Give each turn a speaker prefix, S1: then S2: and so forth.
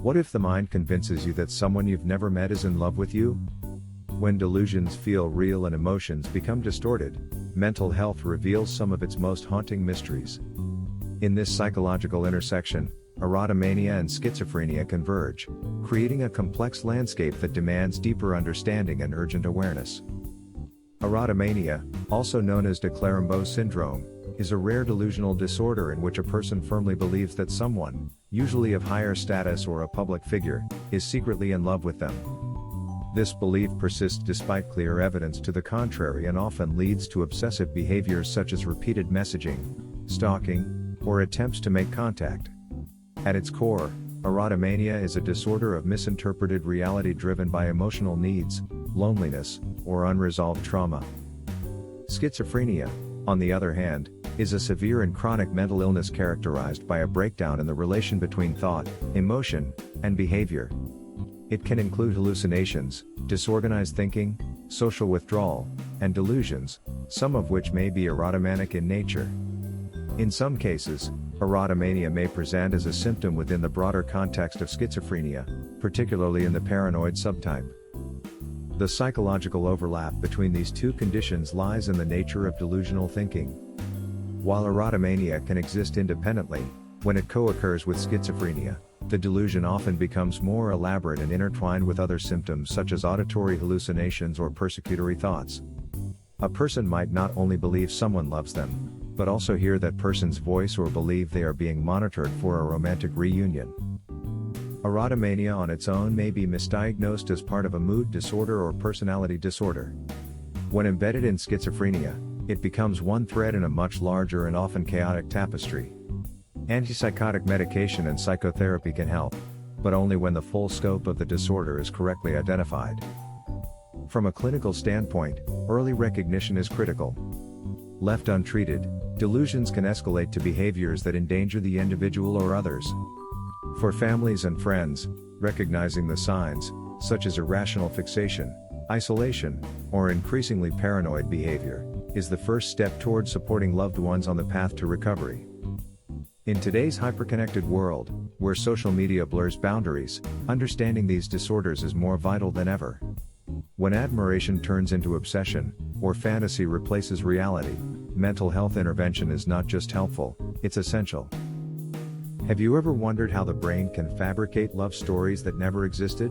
S1: What if the mind convinces you that someone you've never met is in love with you? When delusions feel real and emotions become distorted, mental health reveals some of its most haunting mysteries. In this psychological intersection, erotomania and schizophrenia converge, creating a complex landscape that demands deeper understanding and urgent awareness. Erotomania, also known as de Clerambault's syndrome, is a rare delusional disorder in which a person firmly believes that someone, usually of higher status or a public figure, is secretly in love with them. This belief persists despite clear evidence to the contrary and often leads to obsessive behaviors such as repeated messaging, stalking, or attempts to make contact. At its core, erotomania is a disorder of misinterpreted reality driven by emotional needs, loneliness, or unresolved trauma. Schizophrenia, on the other hand, is a severe and chronic mental illness characterized by a breakdown in the relation between thought, emotion, and behavior. It can include hallucinations, disorganized thinking, social withdrawal, and delusions, some of which may be erotomanic in nature. In some cases, erotomania may present as a symptom within the broader context of schizophrenia, particularly in the paranoid subtype. The psychological overlap between these two conditions lies in the nature of delusional thinking. While erotomania can exist independently, when it co-occurs with schizophrenia, the delusion often becomes more elaborate and intertwined with other symptoms such as auditory hallucinations or persecutory thoughts. A person might not only believe someone loves them, but also hear that person's voice or believe they are being monitored for a romantic reunion. Erotomania on its own may be misdiagnosed as part of a mood disorder or personality disorder. When embedded in schizophrenia, it becomes one thread in a much larger and often chaotic tapestry. Antipsychotic medication and psychotherapy can help, but only when the full scope of the disorder is correctly identified. From a clinical standpoint, early recognition is critical. Left untreated, delusions can escalate to behaviors that endanger the individual or others. For families and friends, recognizing the signs, such as irrational fixation, isolation, or increasingly paranoid behavior, is the first step toward supporting loved ones on the path to recovery. In today's hyperconnected world, where social media blurs boundaries, understanding these disorders is more vital than ever. When admiration turns into obsession, or fantasy replaces reality, mental health intervention is not just helpful, it's essential. Have you ever wondered how the brain can fabricate love stories that never existed?